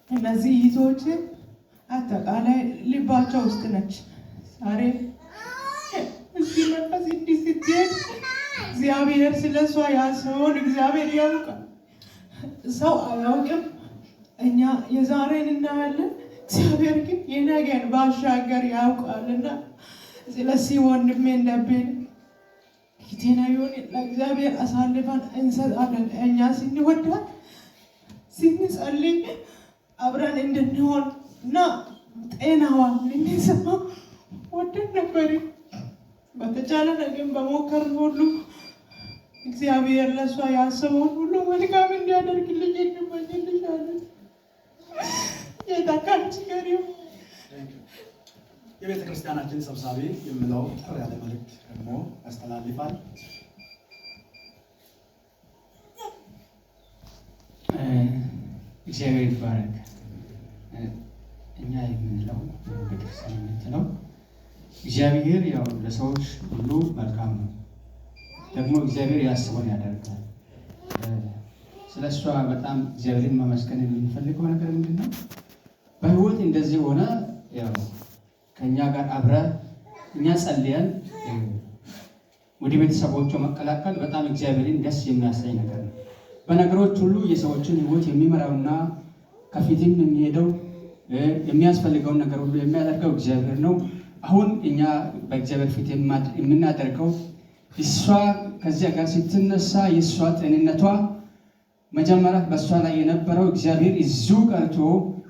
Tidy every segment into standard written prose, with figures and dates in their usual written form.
እነዚህ ይዞች አጠቃላይ ልባቸው ውስጥ ነች። ዛሬ እዚህ መንፈስ እንዲህ ስትሄድ እግዚአብሔር ስለሷ ያሰበውን እግዚአብሔር ያውቃል። ሰው አያውቅም። እኛ የዛሬን እናያለን፣ እግዚአብሔር ግን የነገን ባሻገር ያውቃልና ስለዚህ ወንድሜ እንደብን ኪቴናዩን ለእግዚአብሔር አሳልፈን እንሰጣለን። እኛ ስንወዳት ስንጸልይ አብረን እንድንሆን እና ጤናዋን ልንሰማ ወደን ነበር። በተቻለ ነገር በሞከርን ሁሉ እግዚአብሔር ለሷ ያሰበውን ሁሉ መልካም እንዲያደርግልኝ እንመኝልሻለን። የታካች ገሪው የቤተ ክርስቲያናችን ሰብሳቢ የሚለው ጥር ያለ መልእክት ደግሞ ያስተላልፋል። እግዚአብሔር ይባረክ። እኛ የምንለው ቤተክርስቲያን የምትለው እግዚአብሔር ያው ለሰዎች ሁሉ መልካም ነው። ደግሞ እግዚአብሔር ያስበውን ያደርጋል። ስለ እሷ በጣም እግዚአብሔርን ማመስገን የምንፈልገው ነገር ምንድን ነው? በህይወት እንደዚህ ሆነ ያው ከእኛ ጋር አብረ እኛ ጸልየን ወደ ቤተሰቦቿ መቀላቀል በጣም እግዚአብሔርን ደስ የሚያሳይ ነገር ነው። በነገሮች ሁሉ የሰዎችን ህይወት የሚመራውና ከፊትም የሚሄደው የሚያስፈልገውን ነገር ሁሉ የሚያደርገው እግዚአብሔር ነው። አሁን እኛ በእግዚአብሔር ፊት የምናደርገው እሷ ከዚያ ጋር ስትነሳ የእሷ ጤንነቷ መጀመሪያ በእሷ ላይ የነበረው እግዚአብሔር እዚሁ ቀርቶ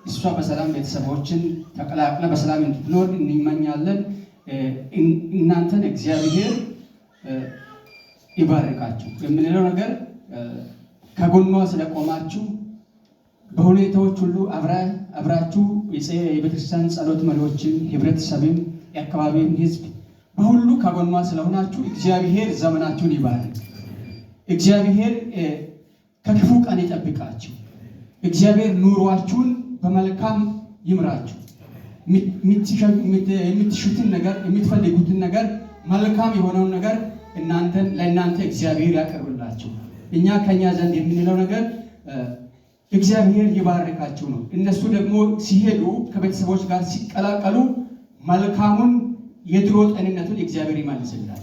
እሷ በሰላም ቤተሰቦችን ተቀላቅለ በሰላም እንድትኖር እንመኛለን። እናንተን እግዚአብሔር ይባርካችሁ የምንለው ነገር ከጎኗ ስለቆማችሁ በሁኔታዎች ሁሉ አብራችሁ የቤተክርስቲያን ጸሎት መሪዎችን፣ ህብረተሰብን፣ የአካባቢውን ህዝብ በሁሉ ከጎኗ ስለሆናችሁ እግዚአብሔር ዘመናችሁን ይባርክ። እግዚአብሔር ከክፉ ቀን ይጠብቃችሁ። እግዚአብሔር ኑሯችሁን በመልካም ይምራችሁ። የምትሹትን ነገር የምትፈልጉትን ነገር መልካም የሆነውን ነገር ለእናንተ እግዚአብሔር ያቀርብላችሁ። እኛ ከኛ ዘንድ የምንለው ነገር እግዚአብሔር ይባርካችሁ ነው። እነሱ ደግሞ ሲሄዱ ከቤተሰቦች ጋር ሲቀላቀሉ መልካሙን የድሮ ጤንነቱን እግዚአብሔር ይመልስላል።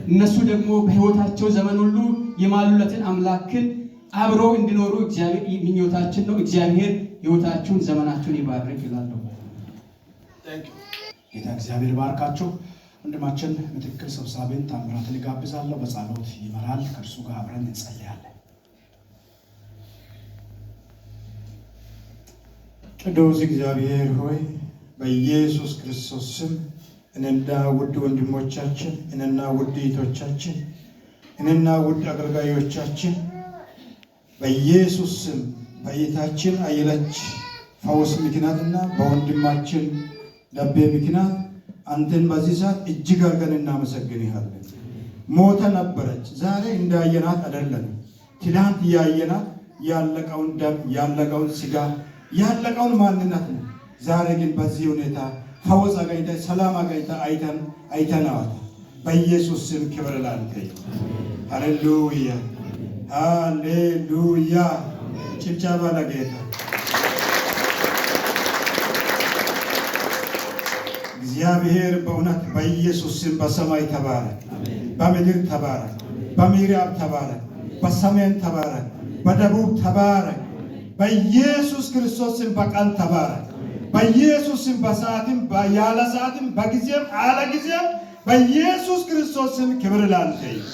እነሱ ደግሞ በህይወታቸው ዘመን ሁሉ የማሉለትን አምላክን አብረው እንዲኖሩ እግዚአብሔር ምኞታችን ነው። እግዚአብሔር ህይወታችሁን ዘመናችሁን ይባርክ ይላለሁ። ጌታ እግዚአብሔር ባርካችሁ። ወንድማችን ምክትል ሰብሳቢን ታምራትን ጋብዛለሁ። በጸሎት ይመራል። ከእርሱ ጋር አብረን እንጸልያለን። ቅዱስ እግዚአብሔር ሆይ በኢየሱስ ክርስቶስ ስም እኔና ውድ ወንድሞቻችን እኔና ውድ እህቶቻችን እኔና ውድ አገልጋዮቻችን በኢየሱስ ስም በእህታችን አየለች ፈውስ ምክንያትና በወንድማችን ደቤ ምክንያት አንተን በዚህ ሰዓት እጅግ አድርገን እናመሰግንሃለን። ሞተ ነበረች፣ ዛሬ እንዳየናት አይደለም። ትናንት ያየናት ያለቀውን ደም ያለቀውን ስጋ ያለቀውን ማንነት ነው። ዛሬ ግን በዚህ ሁኔታ ፈውስ አገኝታ ሰላም አገኝታ አይተናዋል። በኢየሱስ ስም ክብር ላንተ ይሁን። ሃሌሉያ ሃሌሉያ። ጭብጨባ ለጌታ። እግዚአብሔር በእውነት በኢየሱስ ስም በሰማይ ተባረክ፣ በምድር ተባረክ፣ በምዕራብ ተባረክ፣ በሰሜን ተባረክ፣ በደቡብ ተባረክ። በኢየሱስ ክርስቶስ ስም በቀን ተባረክ። በኢየሱስ ስም በሰዓትም ያለ ሰዓትም በጊዜም አለ ጊዜም በኢየሱስ ክርስቶስ ስም ክብር ላንተ ይሁን።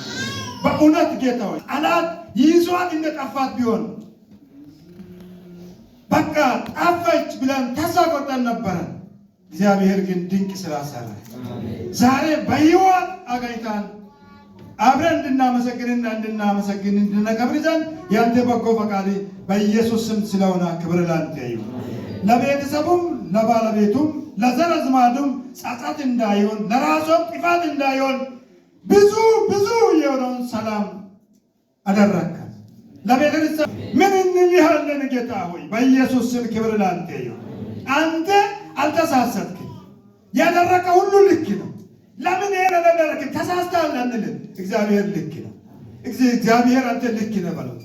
በእውነት ጌታ ሆይ ጠላት ይዟት እንደጠፋት ቢሆን በቃ ጠፋች ብለን ተስፋ ቆርጠን ነበረ። እግዚአብሔር ግን ድንቅ ስራ ሰራ። ዛሬ በሕይወት አገኝታን አብረን እንድናመሰግንና እንድናከብር ዘንድ ያንተ በጎ ፈቃድ በኢየሱስ ስም ስለሆነ ክብር ላንተ ይሁን። ለቤተሰቡም ለባለቤቱም ለዘር አዝማዱም ጸጸት እንዳይሆን ለራሷም ጥፋት እንዳይሆን ብዙ የሆነውን ሰላም አደረከ። ለቤተሰብ ምን እንልሃለን ጌታ ሆይ በኢየሱስ ስም ክብር ላንተ ይሁን። አንተ አልተሳሳትክም። ያደረከ ሁሉ ልክ ነው። ለምን ያደረከ ተሳስተሃል አንልም። እግዚአብሔር ልክ ነው። እግዚአብሔር አንተ ልክ ነህ በለው።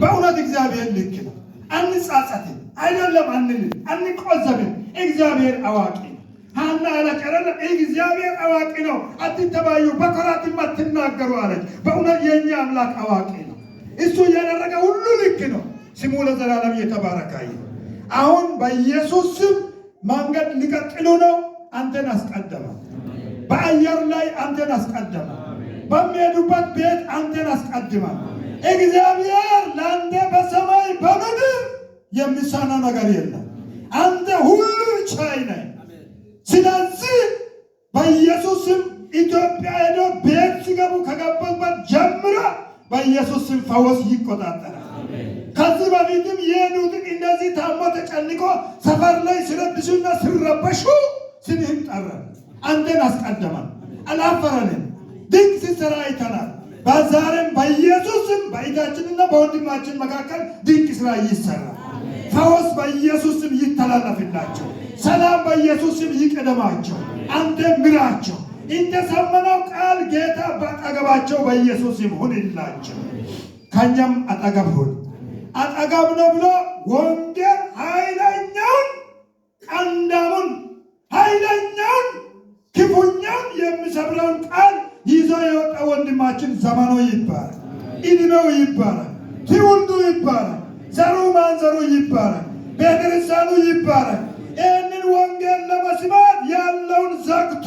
በእውነት እግዚአብሔር ልክ ነው። አንጻጻትም፣ አይደለም አንልም፣ አንቆዘብም። እግዚአብሔር አዋቂ ነው። ሐና አለች አይደለም እግዚአብሔር አዋቂ ነው፣ አትተባዩ፣ በኩራትም አትናገሩ አለች። በእውነት የኛ አምላክ አዋቂ ነው። እሱ ያደረገ ሁሉ ልክ ነው። ስሙ ለዘላለም የተባረከ ይሁን። አሁን በኢየሱስ ስም መንገድ ሊቀጥሉ ነው። አንተን አስቀደመ። በአየር ላይ አንተን አስቀደመ። በሚሄዱበት ቤት አንተን አስቀድመ። እግዚአብሔር ለአንተ በሰማይ በምድር የሚሳነው ነገር የለም። አንተ ሁሉ ቻይ ነህ። ስለዚህ በኢየሱስ ስም ኢትዮጵያ ሄዶ ቤት ሲገቡ ከገቡበት ጀምሮ በኢየሱስ ስም ፈውስ ይቆጣጠራል። ከዚህ በፊትም የሄዱትን እንደዚህ ታሞ ተጨንቆ ሰፈር ላይ ሲረብሹና ሲረበሹ ስምህን ጠራን፣ አንተን አስቀደመን፣ አላፈረንም። ድንቅ ሲሰራ አይተናል። በዛሬም በኢየሱስም በእህታችንና በወንድማችን መካከል ድንቅ ስራ ይሰራል። ፈውስ በኢየሱስም ይተላለፍላቸው። ሰላም በኢየሱስም ይቀደማቸው። አንተ ምራቸው። እንደሰማነው ቃል ጌታ በአጠገባቸው በኢየሱስም ሁንላቸው። ከኛም አጠገብ ሁን። አጠገብ ነው ብሎ ወንጌል ኃይለኛውን ቀንዳሙን ኃይለኛውን ክፉኛውን የሚሰብረውን ቃል ይዞ የወጣ ወንድማችን ዘመኑ ይባላል፣ ዕድሜው ይባላል፣ ትውልዱ ይባላል፣ ዘሩ ማንዘሩ ይባላል፣ ቤተክርስቲያኑ ይባላል። ይህንን ወንጌል ለመስማት ያለውን ዘግቶ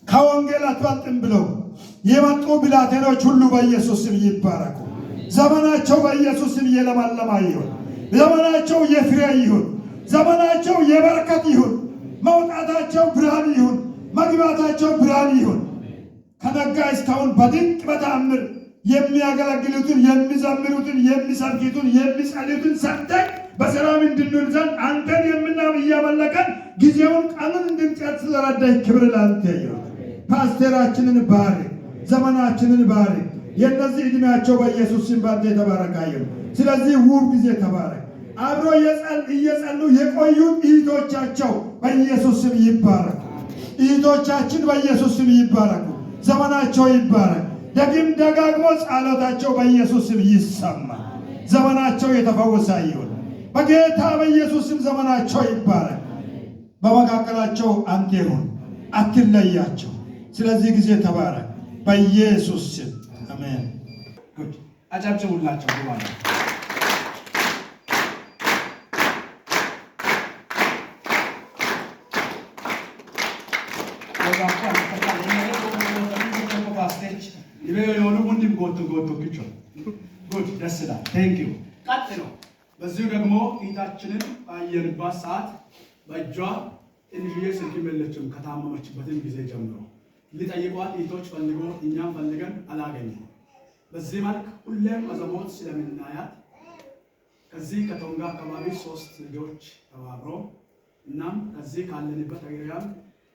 ከወንጌል አትበልጥም ብለው የመጡ ብላቴኖች ሁሉ በኢየሱስ ስም ይባረኩ። ዘመናቸው በኢየሱስ ስም የለመለማ ይሁን። ዘመናቸው የፍሬ ይሁን። ዘመናቸው የበረከት ይሁን። መውጣታቸው ብርሃን ይሁን። መግባታቸው ብርሃን ይሁን። ከነጋ እስካሁን በድንቅ በተአምር የሚያገለግሉትን፣ የሚዘምሩትን፣ የሚሰብኩትን፣ የሚጸልዩትን ሰጥተን በሰላም እንድንውል ዘንድ አንተን የምናም እያመለከን ጊዜውን ቀኑን እንድንጨርስ ስለረዳህ ክብር ላንተ ይሁን። ፓስተራችንን ባርክ፣ ዘመናችንን ባርክ። የእነዚህ ዕድሜያቸው በኢየሱስ ስም ባንተ የተባረከ ይሁን። ስለዚህ ውብ ጊዜ ተባረክ። አብሮ እየጸሉ የቆዩት እህቶቻቸው በኢየሱስ ስም ይባረኩ። እህቶቻችን በኢየሱስ ስም ይባረኩ። ዘመናቸው ይባረክ። ደግም ደጋግሞ ጸሎታቸው በኢየሱስ ስም ይሰማ። ዘመናቸው የተፈወሰ ይሁን። በጌታ በኢየሱስ ስም ዘመናቸው ይባረክ። በመካከላቸው አንተ ሁን፣ አትለያቸው። ስለዚህ ጊዜ ተባረክ በኢየሱስ ስም አሜን። አጨብጭቡላቸው ይባላል። ደስ ይላል። ቴንክ ዩ። ቀጥሎ በዚሁ ደግሞ ፊታችንን ባየንባት ሰዓት በእጇ ትንሽዬ ስልክ የለችም። ከታመመችበትን ጊዜ ጀምሮ ሊጠይቋት እህቶች ፈልጎ እኛም ፈልገን አላገኘም። በዚህ መልክ ሁሌም በዘቦት ስለምናያት ከዚህ ከቶንጋ አካባቢ 3 ልጆች ተባብሮ እናም ከዚህ ካለንበት አገሪያም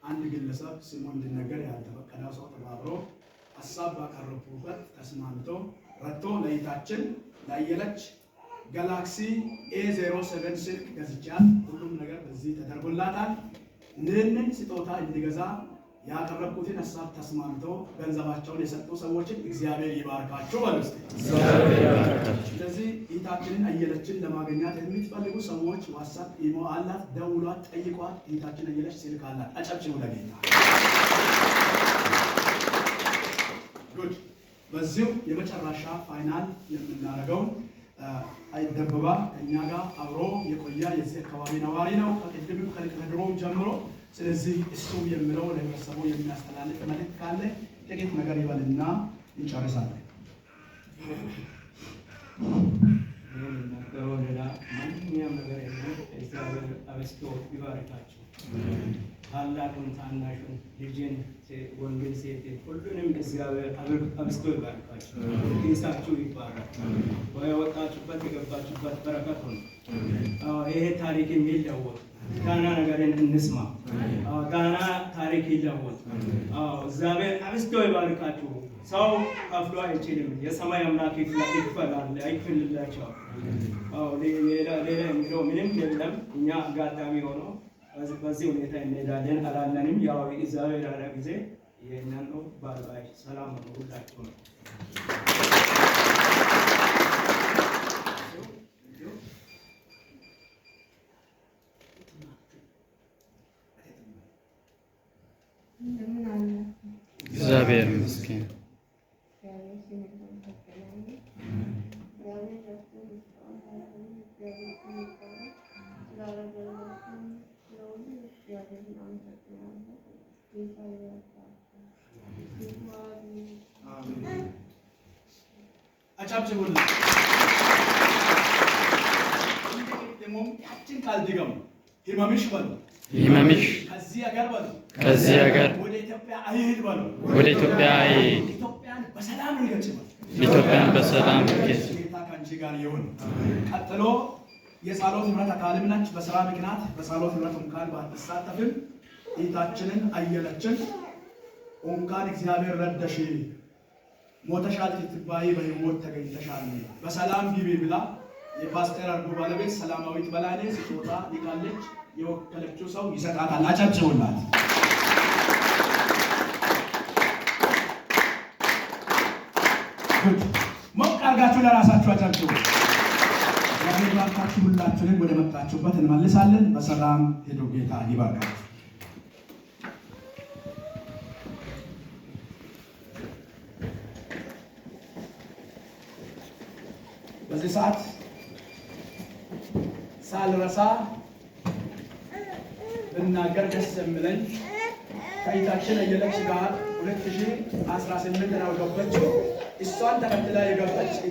አንድ ግለሰብ ስሙ እንዲነገር ያልተፈቀደ ሰው ተባብሮ ሀሳብ ባቀረቡበት ተስማምቶ ረቶ ለእህታችን ላየለች ጋላክሲ A07 ስልክ ገዝቻት ሁሉም ነገር በዚህ ተደርጎላታል። ይህንን ስጦታ እንዲገዛ ያቀረብኩትን ሀሳብ ተስማምቶ ገንዘባቸውን የሰጡ ሰዎችን እግዚአብሔር ይባርካቸው ማለት ነው። ስለዚህ እህታችንን አየለችን ለማግኘት የምትፈልጉ ሰዎች ዋትስአፕ፣ ኢሞ አላት፣ ደውሏት፣ ጠይቋት። እህታችን አየለች ስልክ አላት። አጨብጭቡ ለጌታ። ጉድ። በዚሁ የመጨረሻ ፋይናል የምናደርገው አይደበባ ከኛ ጋር አብሮ የቆያ የዚህ አካባቢ ነዋሪ ነው ከቅድም ከድሮም ጀምሮ። ስለዚህ እሱ የሚለው ለህብረተሰቡ የሚያስተላልፍ መልእክት ካለ ጥቂት ነገር ይበልና እንጨርሳለን። ሌላ ማንኛውም ነገር የለም። እግዚአብሔር አበስቶ ይባርካችሁ። ታላቁን ታናሹን ልጅን ወንድን ሴት ሁሉንም እግዚአብሔር አብስቶ ይባርካችሁ። ኪሳችሁ ይባረክ። የወጣችሁበት የገባችሁበት በረከት ሆነ። ይሄ ታሪክ የሚለወጥ ጋና ነገርን እንስማ። ጋና ታሪክ ይለወጥ። እግዚአብሔር አብስቶ ይባርካችሁ። ሰው ከፍሎ አይችልም። የሰማይ አምላክ ይክፈላል፣ አይክፍልላቸው። ሌላ የሚለው ምንም የለም። እኛ አጋጣሚ ሆኖ በዚህ ሁኔታ እንሄዳለን አላለንም። ያው እግዚአብሔር ያለ ጊዜ ይሄንን ነው። ባይ ሰላም ነው ሁላችሁ ነው። እግዚአብሔር ይመስገን። አጨብጭቡልን። ደግሞ ያችን ቃል ድገሙ። ህመምሽ በሉ፣ ህመምሽ ከዚህ ሀገር በሉ፣ ከዚህ ሀገር ወደ ኢትዮጵያ አይሂድ በሉ። ወደ ኢትዮጵያ አይሂድ። ኢትዮጵያን በሰላም ይገጭ በሉ። ኢትዮጵያን በሰላም ይገጭ። ጌታ ከአንቺ ጋር ይሁን። ቀጥሎ የጸሎት ህብረት አካልም ነች። በስራ ምክንያት በጸሎት ህብረት እንኳን ባትሳተፍም እህታችንን አየለችን እንኳን እግዚአብሔር ረዳሽ፣ ሞተሻል ስትባይ በህይወት ተገኝተሻል፣ በሰላም ግቢ ብላ የፓስተር አርጎ ባለቤት ሰላማዊት በላኔ ስጦታ ልካለች። የወከለችው ሰው ይሰጣታል። አጨብጭቡላት። ሞቅ አድርጋችሁ ለራሳችሁ አጨብጭቡ። እግዚአብሔር ባርካችሁ። ሁላችሁንም ወደ መጣችሁበት እንመልሳለን። በሰላም ሄዱ። ጌታ ይባርካችሁ። በዚህ ሰዓት ሳልረሳ ብናገር ደስ የሚለኝ ከእህታችን አየለች ጋር 2018 ነው የገባችው። እሷን ተከትላ የገባች